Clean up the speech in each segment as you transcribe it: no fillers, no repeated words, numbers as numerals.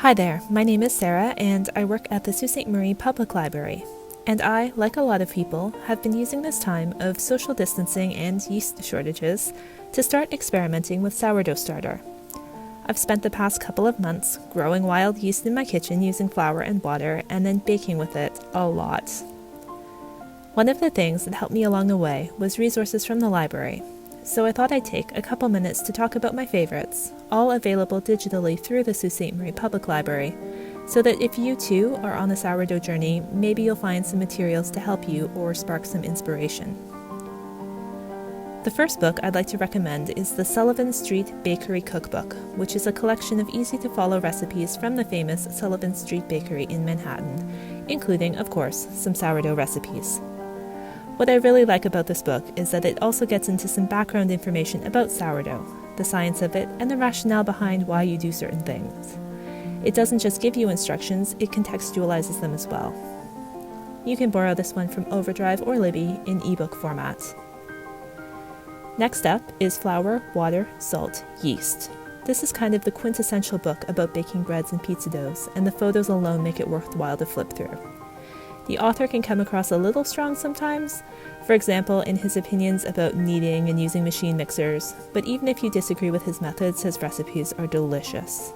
Hi there, my name is Sarah and I work at the Sault Ste. Marie Public Library. And I, like a lot of people, have been using this time of social distancing and yeast shortages to start experimenting with sourdough starter. I've spent the past couple of months growing wild yeast in my kitchen using flour and water and then baking with it a lot. One of the things that helped me along the way was resources from the library. So I thought I'd take a couple minutes to talk about my favorites, all available digitally through the Sault Ste. Marie Public Library, so that if you too are on a sourdough journey, maybe you'll find some materials to help you or spark some inspiration. The first book I'd like to recommend is the Sullivan Street Bakery Cookbook, which is a collection of easy-to-follow recipes from the famous Sullivan Street Bakery in Manhattan, including, of course, some sourdough recipes. What I really like about this book is that it also gets into some background information about sourdough, the science of it, and the rationale behind why you do certain things. It doesn't just give you instructions, it contextualizes them as well. You can borrow this one from Overdrive or Libby in ebook format. Next up is Flour, Water, Salt, Yeast. This is kind of the quintessential book about baking breads and pizza doughs, and the photos alone make it worthwhile to flip through. The author can come across a little strong sometimes, for example in his opinions about kneading and using machine mixers, but even if you disagree with his methods, his recipes are delicious.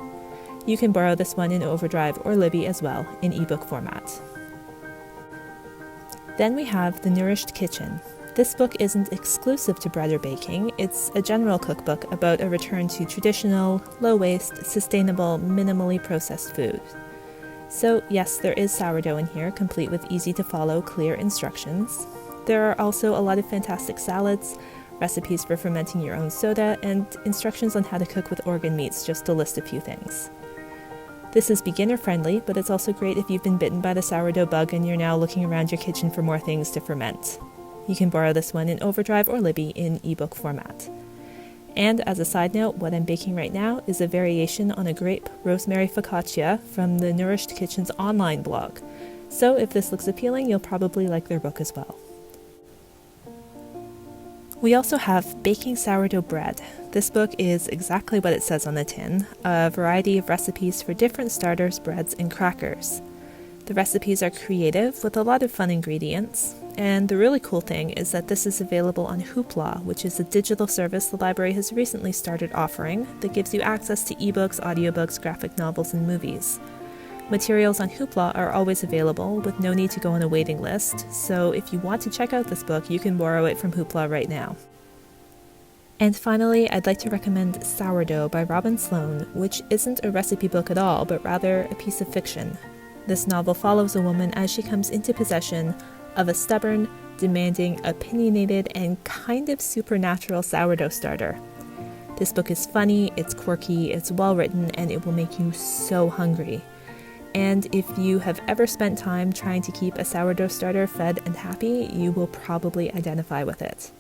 You can borrow this one in Overdrive or Libby as well in ebook format. Then we have The Nourished Kitchen. This book isn't exclusive to bread or baking, it's a general cookbook about a return to traditional, low-waste, sustainable, minimally processed food. So yes, there is sourdough in here, complete with easy-to-follow, clear instructions. There are also a lot of fantastic salads, recipes for fermenting your own soda, and instructions on how to cook with organ meats, just to list a few things. This is beginner-friendly, but it's also great if you've been bitten by the sourdough bug and you're now looking around your kitchen for more things to ferment. You can borrow this one in Overdrive or Libby in ebook format. And as a side note, what I'm baking right now is a variation on a grape rosemary focaccia from the Nourished Kitchen's online blog. So if this looks appealing, you'll probably like their book as well. We also have Baking Sourdough Bread. This book is exactly what it says on the tin, a variety of recipes for different starters, breads, and crackers. The recipes are creative with a lot of fun ingredients, and the really cool thing is that this is available on Hoopla, which is a digital service the library has recently started offering that gives you access to ebooks, audiobooks, graphic novels, and movies. Materials on Hoopla are always available with no need to go on a waiting list, so if you want to check out this book, you can borrow it from Hoopla right now. And finally, I'd like to recommend Sourdough by Robin Sloan, which isn't a recipe book at all, but rather a piece of fiction. This novel follows a woman as she comes into possession of a stubborn, demanding, opinionated, and kind of supernatural sourdough starter. This book is funny, it's quirky, it's well written, and it will make you so hungry. And if you have ever spent time trying to keep a sourdough starter fed and happy, you will probably identify with it.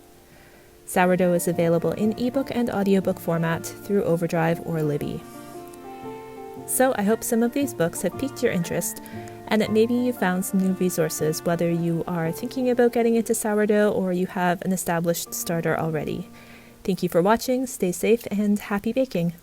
Sourdough is available in ebook and audiobook format through Overdrive or Libby. So I hope some of these books have piqued your interest and that maybe you found some new resources, whether you are thinking about getting into sourdough or you have an established starter already. Thank you for watching, stay safe, and happy baking!